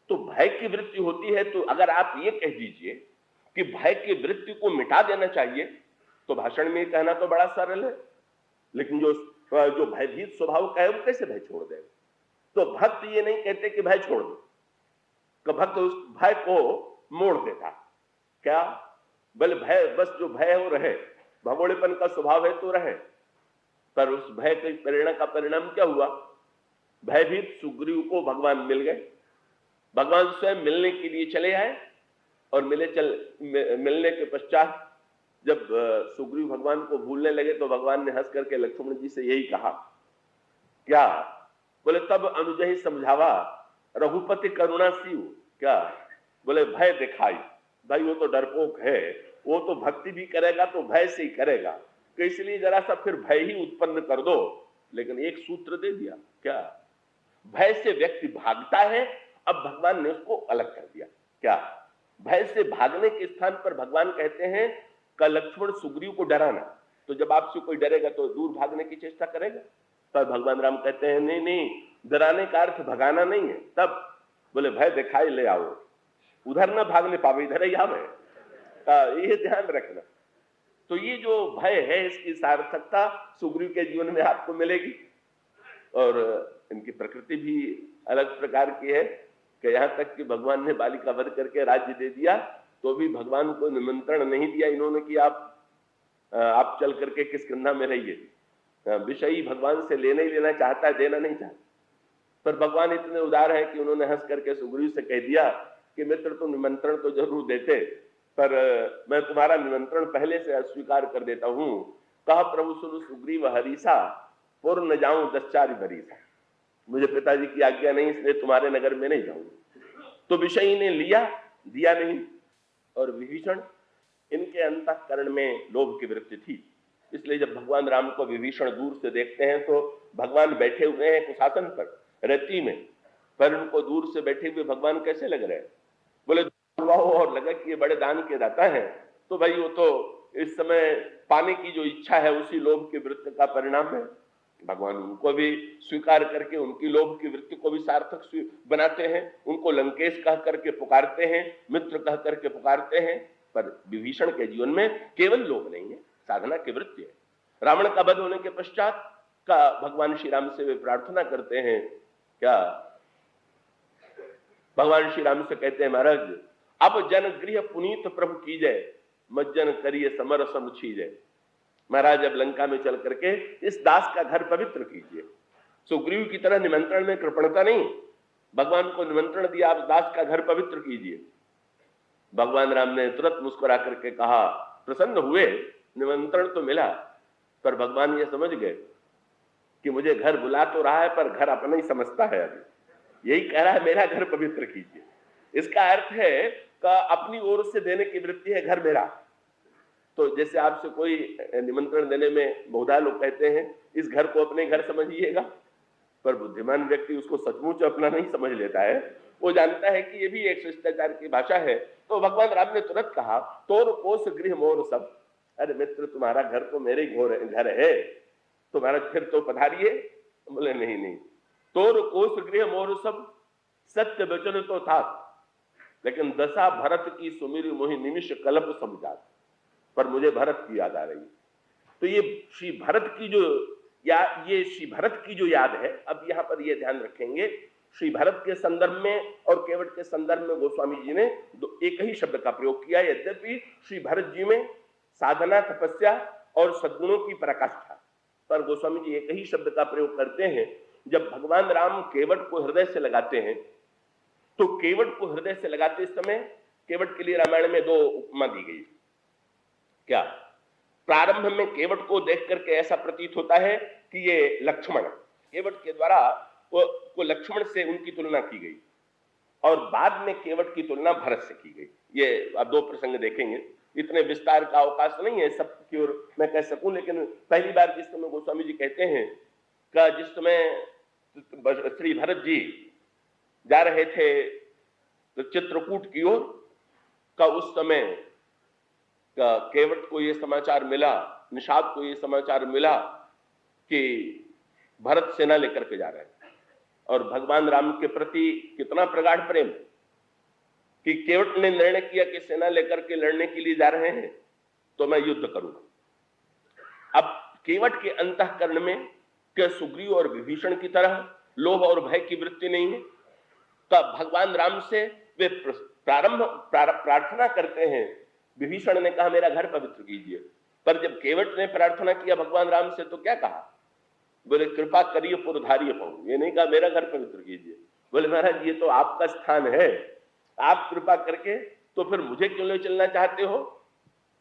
तो भय की वृत्ति होती है, तो अगर आप ये कह दीजिए कि भय की वृत्ति को मिटा देना चाहिए, तो भाषण में कहना तो बड़ा सरल है, लेकिन जो भयभीत स्वभाव का है वो कैसे भय छोड़ देगा? तो भक्त ये नहीं कहते कि भय छोड़ दो, तो भक्त उस भय को मोड़ देता। क्या? बोले भय, बस जो भय है वो रहे, भगोड़ेपन का स्वभाव है तो रहे। पर उस भय के प्रेरणा का परिणाम क्या हुआ? भयभीत सुग्रीव को भगवान मिल गए, भगवान स्वयं मिलने के लिए चले आए, और मिलने के पश्चात जब सुग्रीव भगवान को भूलने लगे तो भगवान ने हंस करके लक्ष्मण जी से यही कहा। क्या? बोले तब अनुजहि समझावा रघुपति करुणा सीव। क्या? बोले भय दिखाई। भाई वो तो डरपोक है, वो तो भक्ति भी करेगा तो भय से ही करेगा, तो इसलिए जरा सा फिर भय ही उत्पन्न कर दो। लेकिन एक सूत्र दे दिया। क्या? भय से व्यक्ति भागता है, अब भगवान ने उसको अलग कर दिया। क्या? भय से भागने के स्थान पर भगवान कहते हैं का लक्ष्मण सुग्रीव को डराना। तो जब आपसे कोई डरेगा तो दूर भागने की चेष्टा करेगा, पर भगवान राम कहते हैं नहीं नहीं, डराने का अर्थ भगाना नहीं है। तब बोले भय दिखाई ले आओ, उधर ना भागने पावे, इधर ही आवे। ये ध्यान रखना। तो ये जो भय है इसकी सार्थकता सुग्रीव के जीवन में आपको मिलेगी, और इनकी प्रकृति भी अलग प्रकार की है कि यहां तक कि भगवान ने बाली का वध करके राज्य दे दिया तो भी भगवान को निमंत्रण नहीं दिया इन्होंने कि आप चल करके किस कंधा में रहिए। विषयी भगवान से लेना ही लेना चाहता है, देना नहीं चाहता। पर भगवान इतने उदार है कि उन्होंने हंस करके सुग्रीव से कह दिया कि मित्र तुम निमंत्रण तो जरूर देते, पर मैं तुम्हारा निमंत्रण पहले से अस्वीकार कर देता हूं। कहा प्रभु सुनु सुग्रीव हरीसा, पुर न जाऊं 10 बरीसा। मुझे पिताजी की आज्ञा नहीं, इसलिए तुम्हारे नगर में नहीं जाऊंगा। तो विषयी ने लिया, दिया नहीं। और विभीषण, इनके अंतःकरण में लोभ की वृत्ति थी, इसलिए जब भगवान राम को विभीषण दूर से देखते हैं तो भगवान बैठे हुए हैं कुशासन पर रति में, पर उनको दूर से बैठे हुए भगवान कैसे लग रहे हैं? बोले और लगा कि ये बड़े दान के दाता हैं। तो भाई वो तो इस समय पाने की जो इच्छा है उसी लोभ की वृत्ति का परिणाम है। भगवान उनको भी स्वीकार करके उनकी लोभ की वृत्ति को भी सार्थक बनाते हैं, उनको लंकेश कह करके पुकारते हैं, मित्र कह करके पुकारते हैं। पर विभीषण के जीवन में केवल लोभ नहीं है, साधना की वृत्ति है। रावण का वध होने के पश्चात का भगवान श्री राम से वे प्रार्थना करते हैं। क्या? भगवान श्री राम से कहते हैं महाराज अब जन गृह पुनीत प्रभु कीजय, मज्जन करिए समर सम छीजय। महाराज अब लंका में चल करके इस दास का घर पवित्र कीजिए। सुग्रीव की तरह निमंत्रण में कृपणता नहीं, भगवान को निमंत्रण दिया, आप दास का घर पवित्र कीजिए। भगवान राम ने तुरंत मुस्कुरा करके कहा, प्रसन्न हुए, निमंत्रण तो मिला, पर भगवान ये समझ गए कि मुझे घर बुला तो रहा है पर घर अपना ही समझता है, अभी यही कह रहा है मेरा घर पवित्र कीजिए। इसका अर्थ है कि अपनी ओर से देने की वृत्ति है, घर मेरा। तो जैसे आपसे कोई निमंत्रण देने में बहुधा लोग कहते हैं इस घर को अपने घर समझिएगा, पर बुद्धिमान व्यक्ति उसको सचमुच अपना नहीं समझ लेता है, वो जानता है कि ये भी एक शिष्टाचार की भाषा है। तो भगवान राम ने तुरंत कहा, तोर कोस गृह मोर सब। अरे मित्र, तुम्हारा घर तो मेरे घर है, तुम्हारा फिर तो पधारिए। बोले नहीं नहीं, तोर कोस गृह मोर सब, सत्य वचन तो था, लेकिन दशा भरत की सुमिर मोहि निमिष कल्प समझात। पर मुझे भरत की याद आ रही है। तो ये श्री भरत की जो याद है। अब यहाँ पर ये ध्यान रखेंगे, श्री भरत के संदर्भ में और केवट के संदर्भ में गोस्वामी जी ने एक ही शब्द का प्रयोग किया। यद्यपि श्री भरत जी में साधना, तपस्या और सद्गुणों की पराकाष्ठा, पर गोस्वामी जी एक ही शब्द का प्रयोग करते हैं। जब भगवान राम केवट को हृदय से लगाते हैं, तो केवट को हृदय से लगाते समय केवट के लिए रामायण में 2 उपमा दी गई। क्या? प्रारंभ में केवट को देख करके ऐसा प्रतीत होता है कि ये लक्ष्मण, केवट के द्वारा को लक्ष्मण से उनकी तुलना की गई, और बाद में केवट की तुलना भरत से की गई। ये अब 2 प्रसंग देखेंगे, इतने विस्तार का अवकाश नहीं है सब की ओर मैं कह सकूं, लेकिन पहली बार जिस समय गोस्वामी जी कहते हैं कि जिस समय श्री भरत जी जा रहे थे तो चित्रकूट की ओर का, उस समय केवट को यह समाचार मिला, निषाद को यह समाचार मिला कि भरत सेना लेकर के जा रहे हैं, और भगवान राम के प्रति कितना प्रगाढ़ प्रेम, कि केवट ने निर्णय किया कि सेना लेकर के लड़ने के लिए जा रहे हैं तो मैं युद्ध करूंगा। अब केवट के अंतःकरण में क्या सुग्रीव और विभीषण की तरह लोभ और भय की वृत्ति नहीं है? तब भगवान राम से वे प्रार्थना करते हैं। विभीषण ने कहा मेरा घर पवित्र कीजिए, पर जब केवट ने प्रार्थना किया भगवान राम से तो क्या कहा? बोले कृपा करिए पुरधारिय पाऊं। ये नहीं कहा मेरा घर पवित्र कीजिए। बोले महाराज ये तो आपका स्थान है, आप कृपा करके तो फिर मुझे क्यों ले चलना चाहते हो?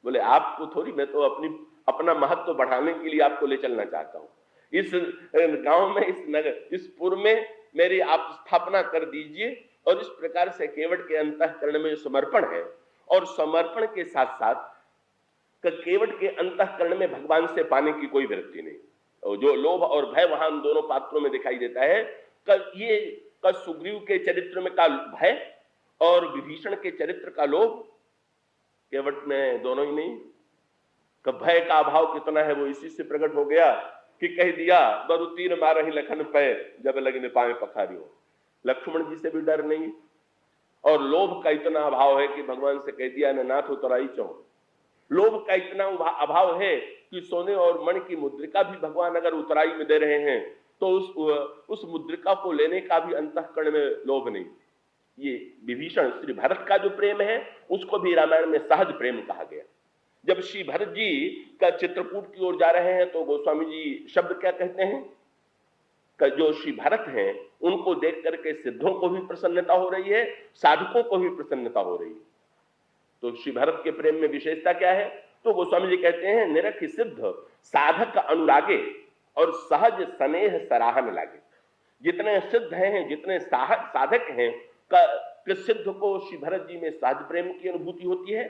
बोले आपको थोड़ी, मैं तो अपना महत्व बढ़ाने के लिए आपको ले चलना चाहता हूं। इस गांव में, इस नगर, इस पुर में मेरी आप स्थापना कर दीजिए। और इस प्रकार से केवट के अंतःकरण में समर्पण है, और समर्पण के साथ साथ केवट के अंतःकरण में भगवान से पाने की कोई वृत्ति नहीं। और जो लोभ और भय वहां दोनों पात्रों में दिखाई देता है, ये सुग्रीव के चरित्र में का भय और विभीषण के चरित्र का लोभ, केवट में दोनों ही नहीं। भय का अभाव कितना है वो इसी से प्रकट हो गया कि कह दिया बरु तीर मारहि लखन पे, जब लगने पाए पखारियो। लक्ष्मण जी से भी डर नहीं, और लोभ का इतना अभाव है कि भगवान से कह दिया न नाथ उतराई चौ। लोभ का इतना अभाव है कि सोने और मणि की मुद्रिका भी भगवान अगर उतराई में दे रहे हैं तो उस मुद्रिका को लेने का भी अंतःकरण में लोभ नहीं। ये विभीषण श्री भरत का जो प्रेम है उसको भी रामायण में सहज प्रेम कहा गया। जब श्री भरत जी का चित्रकूट की ओर जा रहे हैं तो गोस्वामी जी शब्द क्या कहते हैं कि जो श्री भरत हैं उनको देख करके सिद्धों को भी प्रसन्नता हो रही है, साधकों को भी प्रसन्नता हो रही है। तो श्री भरत के प्रेम में विशेषता क्या है? तो गोस्वामी जी कहते हैं निरख सिद्ध साधक अनुरागे और सहज स्नेह सराहन लागे। जितने सिद्ध हैं, जितने साधक हैं, सिद्ध को श्री भरत जी में सहज प्रेम की अनुभूति होती है,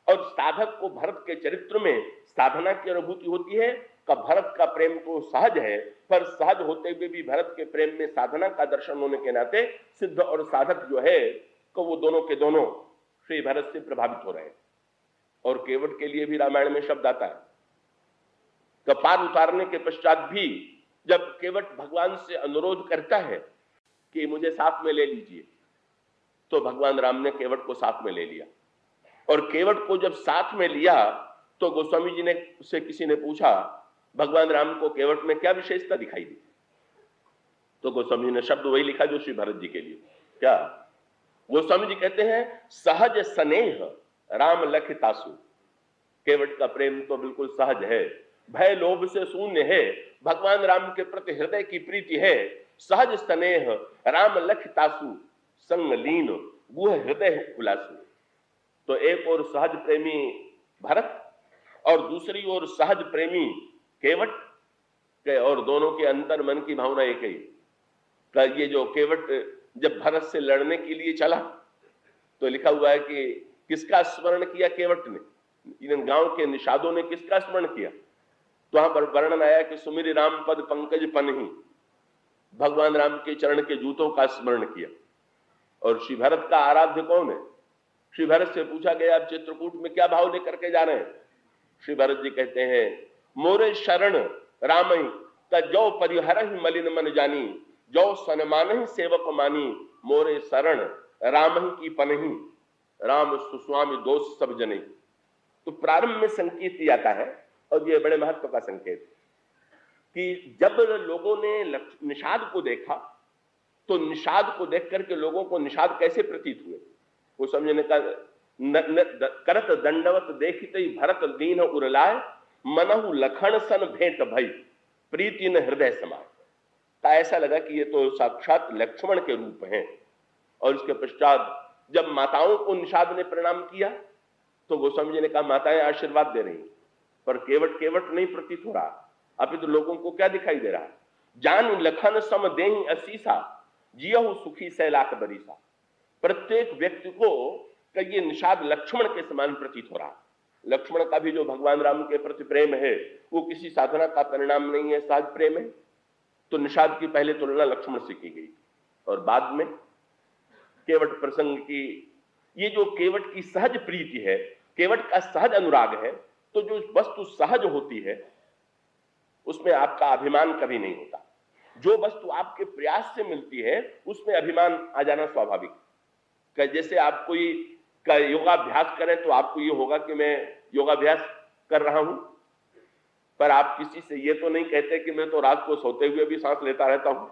और साधक को भरत के चरित्र में साधना की अनुभूति होती है। का भरत का प्रेम तो सहज है, पर सहज होते हुए भी भरत के प्रेम में साधना का दर्शन होने के नाते सिद्ध और साधक जो है तो वो दोनों के दोनों श्री भरत से प्रभावित हो रहे हैं। और केवट के लिए भी रामायण में शब्द आता है। कपार उतारने के पश्चात भी जब केवट भगवान से अनुरोध करता है कि मुझे साथ में ले लीजिए, तो भगवान राम ने केवट को साथ में ले लिया। और केवट को जब साथ में लिया तो गोस्वामी जी ने उससे किसी ने पूछा भगवान राम को केवट में क्या विशेषता दिखाई दी? तो गोस्वामी जी ने शब्द वही लिखा जो श्री भरत जी के लिए। क्या गोस्वामी जी कहते हैं? सहज स्नेह राम लखितासु। केवट का प्रेम तो बिल्कुल सहज है, भय लोभ से शून्य है, भगवान राम के प्रति हृदय की प्रीति है। सहज स्नेह राम लखितासु संग लीन गुह हृदय उलासु। तो एक और सहज प्रेमी भरत और दूसरी ओर सहज प्रेमी केवट के, और दोनों के अंतर मन की भावना एक ही। ये जो केवट जब भरत से लड़ने के लिए चला तो लिखा हुआ है कि किसका स्मरण किया केवट ने? इन गांव के निषादों ने किसका स्मरण किया? तो वहां पर वर्णन आया कि सुमिर राम पद पंकज पनहि, भगवान राम के चरण के जूतों का स्मरण किया। और श्री भरत का आराध्य कौन है? श्री भरत से पूछा गया आप चित्रकूट में क्या भाव लेकर के जा रहे हैं? श्री भरत जी कहते हैं मोरे शरण राम ही जो परिहर ही मलिन मन जानी, जो सनमान ही सेवक मानी, मोरे शरण राम ही की पनही, राम सुस्वामी दोष सब जने। तो प्रारंभ में संकेत दिया जाता है, और ये बड़े महत्व का संकेत कि जब लोगों ने निषाद को देखा तो निषाद को देख करके लोगों को निषाद कैसे प्रतीत हुए वो समझने का। करत दंडवत देखित ही भरत दीन उरलाय, मनहु लखन सन भेंट भई, प्रीति न हृदय समाय। ऐसा लगा कि ये तो साक्षात लक्ष्मण के रूप हैं। और इसके पश्चात जब माताओं को निषाद ने प्रणाम किया तो गोस्वामी जी ने कहा माताएं आशीर्वाद दे रही, पर केवट केवट नहीं प्रतीत हो रहा। अभी तो लोगों को क्या दिखाई दे रहा? जान लखन सम देहि असीसा, जियहु सुखी सैलाख बरीसा। प्रत्येक व्यक्ति को ये निषाद लक्ष्मण के समान प्रतीत हो रहा। लक्ष्मण का भी जो भगवान राम के प्रति प्रेम है वो किसी साधना का परिणाम नहीं है, सहज प्रेम है। तो निषाद की पहले तुलना लक्ष्मण से की गई, और बाद में केवट प्रसंग की। ये जो केवट की सहज प्रीति है, केवट का सहज अनुराग है, तो जो वस्तु सहज होती है उसमें आपका अभिमान कभी नहीं होता। जो वस्तु आपके प्रयास से मिलती है उसमें अभिमान आ जाना स्वाभाविक। कि जैसे आप कोई का योगाभ्यास करें तो आपको ये होगा कि मैं योगाभ्यास कर रहा हूं, पर आप किसी से ये तो नहीं कहते कि मैं तो रात को सोते हुए भी सांस लेता रहता हूं।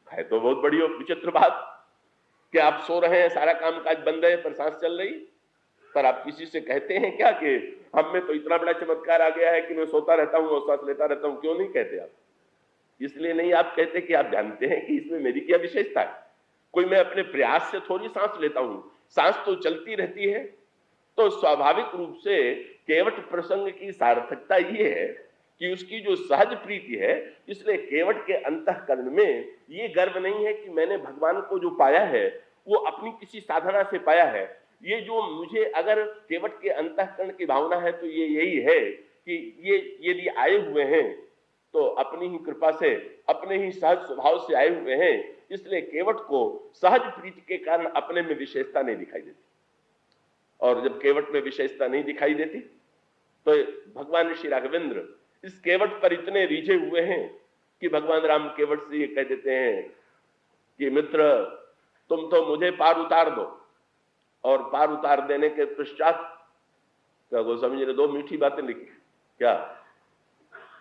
है तो बहुत बड़ी विचित्र बात कि आप सो रहे हैं, सारा काम काज बंद है, पर सांस चल रही। पर आप किसी से कहते हैं क्या कि हम में तो इतना बड़ा चमत्कार आ गया है कि मैं सोता रहता हूं और सांस लेता रहता हूं? क्यों नहीं कहते आप? इसलिए नहीं आप कहते कि आप जानते हैं कि इसमें मेरी क्या विशेषता है। कोई मैं अपने प्रयास से थोड़ी सांस लेता हूं, सांस तो चलती रहती है। तो स्वाभाविक रूप से केवट प्रसंग की सार्थकता ये है कि उसकी जो सहज प्रीति है, इसलिए केवट के अंतःकरण में ये गर्व नहीं है कि मैंने भगवान को जो पाया है वो अपनी किसी साधना से पाया है। ये जो मुझे अगर केवट के अंतःकरण की भावना है तो ये यही है कि ये यदि आए हुए हैं तो अपनी ही कृपा से, अपने ही सहज स्वभाव से आए हुए हैं। इसलिए केवट को सहज प्रीति के कारण अपने में विशेषता नहीं दिखाई देती। और जब केवट में विशेषता नहीं दिखाई देती तो भगवान श्री राघवेंद्र इस केवट पर इतने रीझे हुए हैं कि भगवान राम केवट से ये कह देते हैं कि मित्र, तुम तो मुझे पार उतार दो। और पार उतार देने के पश्चात गोस्वामी जी ने दो मीठी बातें लिखी। क्या?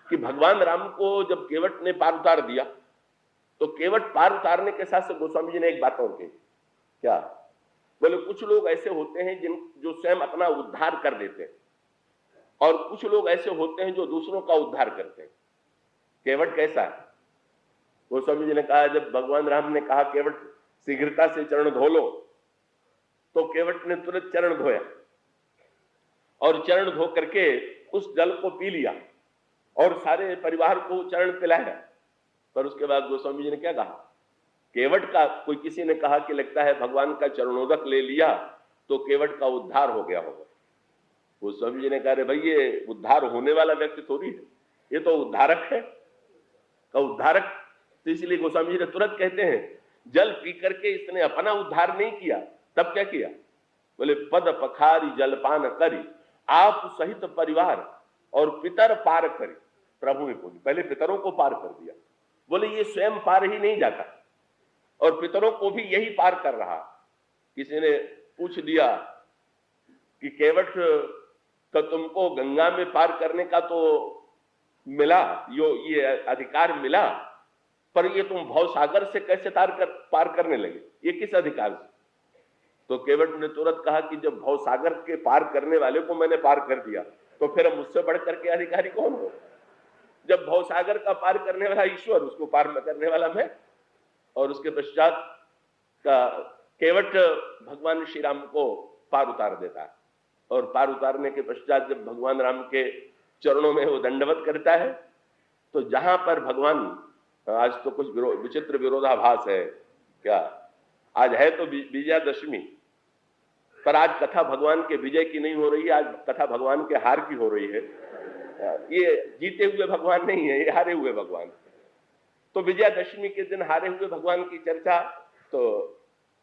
कि भगवान राम को जब केवट ने पार उतार दिया तो केवट पार उतारने के साथ गोस्वामी जी ने एक बात और कही। क्या? बोले कुछ लोग ऐसे होते हैं जो स्वयं अपना उद्धार कर देते हैं, और कुछ लोग ऐसे होते हैं जो दूसरों का उद्धार करते हैं। केवट कैसा है? गोस्वामी जी ने कहा, जब भगवान राम ने कहा केवट शीघ्रता से चरण धो लो, तो केवट ने तुरंत चरण धोया और चरण धो करके उस जल को पी लिया और सारे परिवार को चरण पिलाया। पर उसके बाद गोस्वामी जी ने क्या कहा? केवट का कोई किसी ने कहा कि लगता है भगवान का चरणोदक ले लिया तो केवट का उद्धार हो गया होगा। गोस्वामी जी ने कहा, भाई ये उद्धार होने वाला व्यक्ति थोड़ी है, ये तो उद्धारक है का उद्धारक। तो इसलिए गोस्वामी जी ने तुरंत कहते हैं, जल पी करके इसने अपना उद्धार नहीं किया, तब क्या किया? बोले पद पखारी जलपान करी आप सहित परिवार और पितर पार करी। प्रभु ने बोली पहले पितरों को पार कर दिया। बोले ये स्वयं पार ही नहीं जाता और पितरों को भी यही पार कर रहा। किसी ने पूछ दिया कि केवट का तुमको गंगा में पार करने का तो मिला, ये अधिकार मिला, पर ये तुम भवसागर से कैसे पार करने लगे? ये किस अधिकार से? तो केवट ने तुरंत कहा कि जब भवसागर के पार करने वाले को मैंने पार कर दिया तो फिर मुझसे बढ़कर के अधिकारी कौन हो? जब भवसागर का पार करने वाला ईश्वर, उसको पार करने वाला मैं। और उसके पश्चात केवट भगवान श्री राम को पार उतार देता है और पार उतारने के पश्चात जब भगवान राम के चरणों में वो दंडवत करता है तो जहां पर भगवान, आज तो कुछ विचित्र विरोधाभास है। क्या? आज है तो विजयादशमी, पर आज कथा भगवान के विजय की नहीं हो रही है, आज कथा भगवान के हार की हो रही है। ये जीते हुए भगवान नहीं है, ये हारे हुए भगवान। तो विजयादशमी के दिन हारे हुए भगवान की चर्चा तो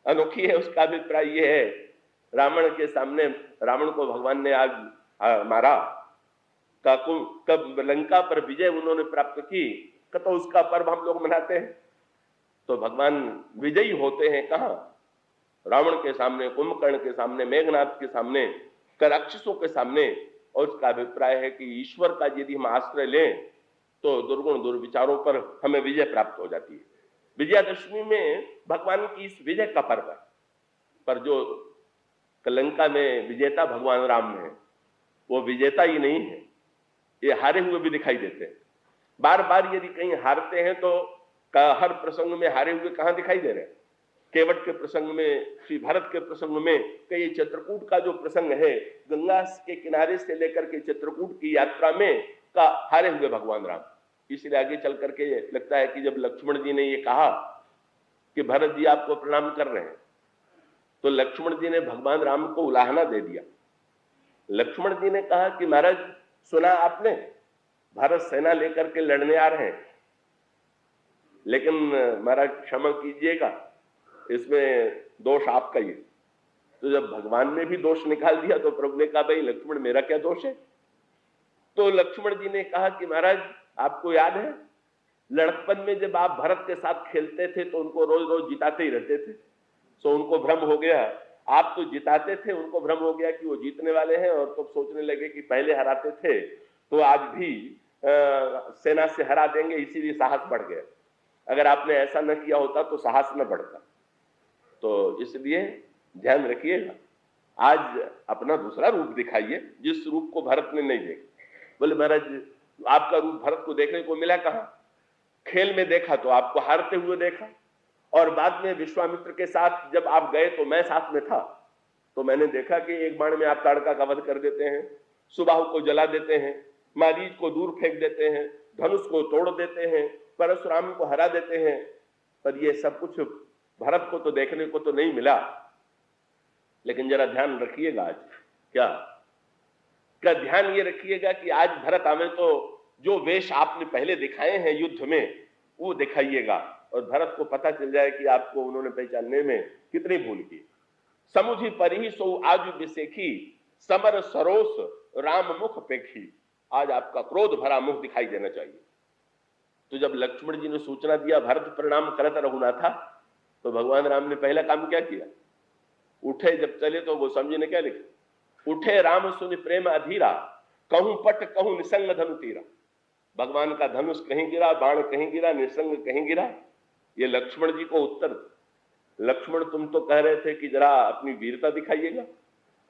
अनोखी है। उसका अभिप्राय ये है, रावण के सामने रावण को भगवान ने आज मारा, कब लंका पर विजय उन्होंने प्राप्त की, तो उसका पर्व हम लोग मनाते हैं। तो भगवान विजयी होते हैं कहां? रावण के सामने, कुंभकर्ण के सामने, मेघनाथ के सामने, राक्षसों के सामने। और उसका अभिप्राय है कि ईश्वर का यदि हम आश्रय लें तो दुर्गुण दुर्विचारों पर हमें विजय प्राप्त हो जाती है। विजयादशमी में भगवान की इस विजय का पर्व है। पर जो लंका में विजेता भगवान राम है वो विजेता ही नहीं है, ये हारे हुए भी दिखाई देते हैं। बार बार यदि कहीं हारते हैं तो हर प्रसंग में हारे हुए कहां दिखाई दे रहे हैं? केवट के प्रसंग में, श्री भरत के प्रसंग में, कई चित्रकूट का जो प्रसंग है, गंगा के किनारे से लेकर के चित्रकूट की यात्रा में का हारे हुए भगवान राम। इसलिए आगे चल करके लगता है कि जब लक्ष्मण जी ने ये कहा कि भरत जी आपको प्रणाम कर रहे हैं, तो लक्ष्मण जी ने भगवान राम को उलाहना दे दिया। लक्ष्मण जी ने कहा कि महाराज सुना आपने, भारत सेना लेकर के लड़ने आ रहे हैं, लेकिन महाराज क्षमा कीजिएगा, इसमें दोष आपका ही है। तो जब भगवान ने भी दोष निकाल दिया तो प्रभु ने कहा, भाई लक्ष्मण मेरा क्या दोष है? तो लक्ष्मण जी ने कहा कि महाराज आपको याद है लड़कपन में जब आप भरत के साथ खेलते थे तो उनको रोज रोज जिताते ही रहते थे, सो उनको भ्रम हो गया, आप तो जिताते थे, उनको भ्रम हो गया कि वो जीतने वाले हैं, और तो सोचने लगे कि पहले हराते थे तो आज भी सेना से हरा देंगे, इसीलिए साहस बढ़ गया। अगर आपने ऐसा न किया होता तो साहस न बढ़ता। तो इसलिए ध्यान रखिएगा, आज अपना दूसरा रूप दिखाइए, जिस रूप को भरत ने नहीं देखा। बोले महाराज आपका रूप भरत को देखने को मिला कहां? खेल में देखा तो आपको हारते हुए देखा, और बाद में विश्वामित्र के साथ जब आप गए तो मैं साथ में था, तो मैंने देखा कि एक बाण में आप ताड़का का वध कर देते हैं, सुबाहु को जला देते हैं, मारीच को दूर फेंक देते हैं, धनुष को तोड़ देते हैं, परशुराम को हरा देते हैं। पर ये सब कुछ भरत को तो देखने को तो नहीं मिला। लेकिन जरा ध्यान रखिएगा, आज क्या ध्यान ये रखिएगा कि आज भरत आवे तो जो वेश आपने पहले दिखाए हैं युद्ध में वो दिखाइएगा, और भरत को पता चल जाए कि आपको उन्होंने पहचानने में कितनी भूल की। समुझी परिहि सो आज विसेखी, समर सरोस राम मुख पेखी। आज आपका क्रोध भरा मुख दिखाई देना चाहिए। तो जब लक्ष्मण जी ने सूचना दिया भरत प्रणाम करत रघुनाथा, तो भगवान राम ने पहला काम क्या किया? उठे जब चले तो गोस्वामी जी ने क्या लिखा? उठे राम सुनि प्रेम अधीरा, कहूं पट कहूं निसंग धनु तीरा। भगवान का धनुष कहीं गिरा, बाण कहीं गिरा, निसंग कहीं गिरा। ये लक्ष्मण जी को उत्तर। लक्ष्मण तुम तो कह रहे थे कि जरा अपनी वीरता दिखाइएगा,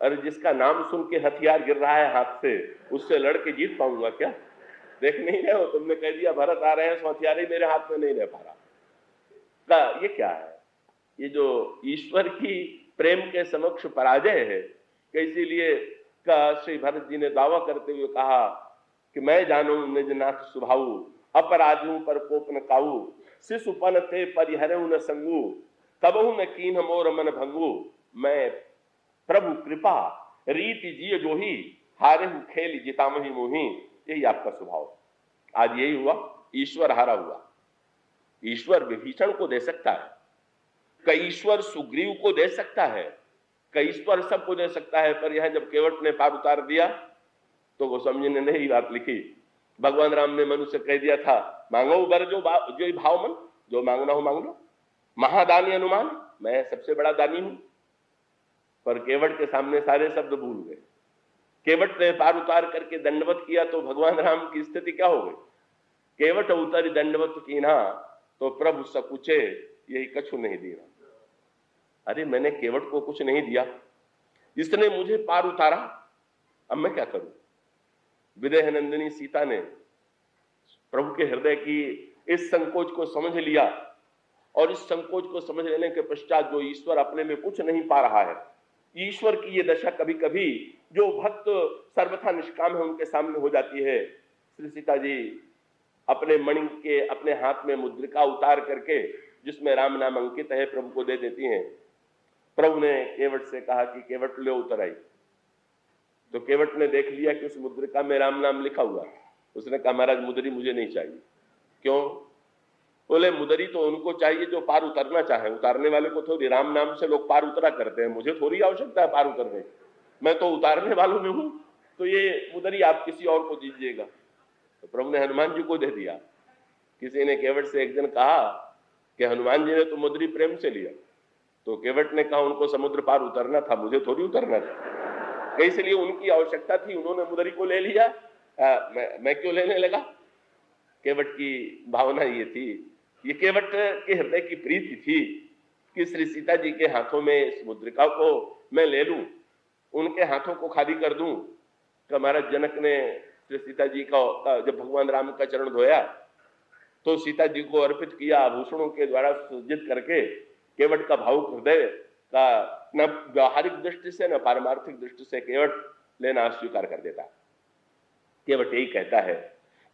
अरे जिसका नाम सुन के हथियार गिर रहा है हाथ से, उससे लड़के जीत पाऊंगा क्या? देख नहीं रहे हो, तुमने कह दिया भरत आ रहे हैं, सो हथियार ही मेरे हाथ में नहीं रह पा रहा। ये क्या है? ये जो ईश्वर की प्रेम के समक्ष पराजय है। इसीलिए श्री भरत जी ने दावा करते हुए कहा कि मैं जानू निज नाथ सुभाऊ, अपराधू पर कोप न काऊ, शिशुपन थे परिहरऊ न संगू, कबहू न कीन मोर मन भंगू। मैं प्रभु कृपा रीति जिय जोही, हारे हूं खेल जितामही मोही। यही आपका स्वभाव। आज यही हुआ, ईश्वर हारा हुआ। ईश्वर विभीषण को दे सकता है, कई ईश्वर सुग्रीव को दे सकता है, कई ईश्वर सबको दे सकता है, पर यह जब केवट ने पार उतार दिया तो गोस्वामी जी ने नहीं बात लिखी। भगवान राम ने मनुष्य कह दिया था मांगो वर जो भाव मन, जो मांगना हो मांग लो, महादानी अनुमान, मैं सबसे बड़ा दानी हूं। पर केवट के सामने सारे शब्द भूल गए। केवट ने पार उतार करके दंडवत किया तो भगवान राम की स्थिति क्या हो गई? केवट उतरी दंडवत कीन्हा, तो प्रभु सकुचे यही कछु नहीं दिया। अरे मैंने केवट को कुछ नहीं दिया, इसने मुझे पार उतारा, अब मैं क्या करूं? विदेह नंदिनी सीता ने प्रभु के हृदय की इस संकोच को समझ लिया, और इस संकोच को समझ लेने के पश्चात जो ईश्वर अपने में कुछ नहीं पा रहा है, ईश्वर की ये दशा कभी कभी जो भक्त सर्वथा निष्काम है उनके सामने हो जाती है। श्री सीता जी अपने मणि के अपने हाथ में मुद्रिका उतार करके जिसमें राम नाम अंकित है प्रभु को दे देती हैं। प्रभु ने केवट से कहा कि केवट ले उतर आई। तो केवट ने देख लिया कि उस मुद्रिका में राम नाम लिखा हुआ। उसने कहा महाराज मुद्री मुझे नहीं चाहिए। क्यों? बोले मुद्री तो उनको चाहिए जो पार उतरना चाहे, उतारने वाले को थोड़ी, राम नाम से लोग पार उतरा करते हैं, मुझे थोड़ी आवश्यकता है पार उतरने, मैं तो उतारने वालों में हूं, तो ये मुद्री आप किसी और को दीजिएगा। तो प्रभु ने हनुमान जी को दे दिया। किसी ने केवट से एक दिन कहा कि हनुमान जी ने तो मुद्री प्रेम से लिया, तो केवट ने कहा उनको समुद्र पार उतरना था, मुझे थोड़ी उतरना था, इसलिए उनकी आवश्यकता थी, उन्होंने मुद्री को ले लिया, मैं क्यों लेने लगा? केवट की भावना ये थी, ये केवट के हृदय की प्रीति थी कि श्री सीता जी के हाथों में इस मुद्रिका को मैं ले लूं, उनके हाथों को खाली कर दूं। तो महाराज जनक ने श्री सीता जी का जब भगवान राम का चरण धोया तो सीता जी को अर्पित किया, आभूषणों के द्वारा सुसज्जित करके। केवट का भावुक हृदय का न व्यवहारिक दृष्टि से न पारमार्थिक दृष्टि से केवट लेना स्वीकार कर देता। केवट यही कहता है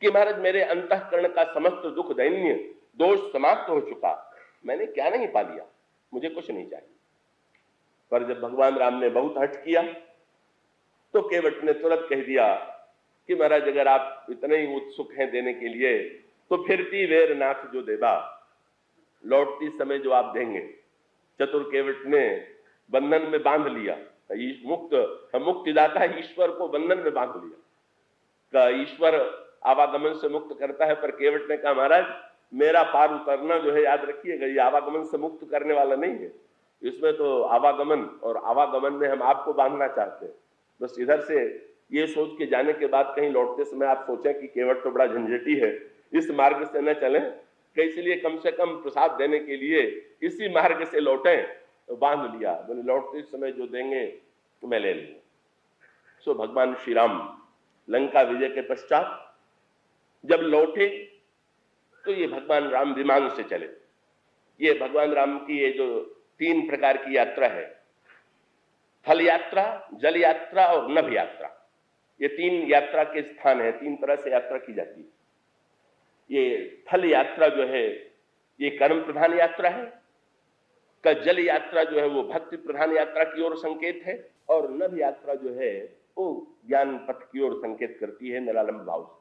कि महाराज मेरे अंतःकरण का समस्त दुख दैन्य दोष समाप्त हो चुका, मैंने क्या नहीं पा लिया, मुझे कुछ नहीं चाहिए। पर जब भगवान राम ने बहुत हठ किया तो केवट ने तुरंत कह दिया कि महाराज अगर आप इतने ही उत्सुक हैं देने के लिए तो फिरती वेर नाथ जो देवा, लौटती समय जो आप देंगे। चतुर केवट ने बंधन में बांध लिया, मुक्तिदाता ईश्वर को बंधन में बांध लिया। ईश्वर आवागमन से मुक्त करता है, पर केवट ने कहा महाराज मेरा पार उतरना जो है याद रखिएगा, ये आवागमन से मुक्त करने वाला नहीं है, इसमें तो आवागमन, और आवागमन में हम आपको बांधना चाहते हैं। बस इधर से ये सोच के जाने के बाद कहीं लौटते समय आप सोचें कि केवट तो बड़ा झंझटी है, इस मार्ग से न चलें, कि इसलिए कम से कम प्रसाद देने के लिए इसी मार्ग से लौटें। तो बांध लिया, बोले लौटते समय जो देंगे तो मैं ले लूंगा। सो भगवान श्री राम लंका विजय के पश्चात जब लौटे तो ये भगवान राम विमान से चले। ये भगवान राम की ये जो 3 प्रकार की यात्रा है, थल यात्रा, जल यात्रा और नभ यात्रा, ये 3 यात्रा के स्थान है, 3 तरह से यात्रा की जाती है। ये थल यात्रा जो है ये कर्म प्रधान यात्रा है, का जल यात्रा जो है वो भक्ति प्रधान यात्रा की ओर संकेत है, और नभ यात्रा जो है वो ज्ञान पथ की ओर संकेत करती है निरालंब भाव से।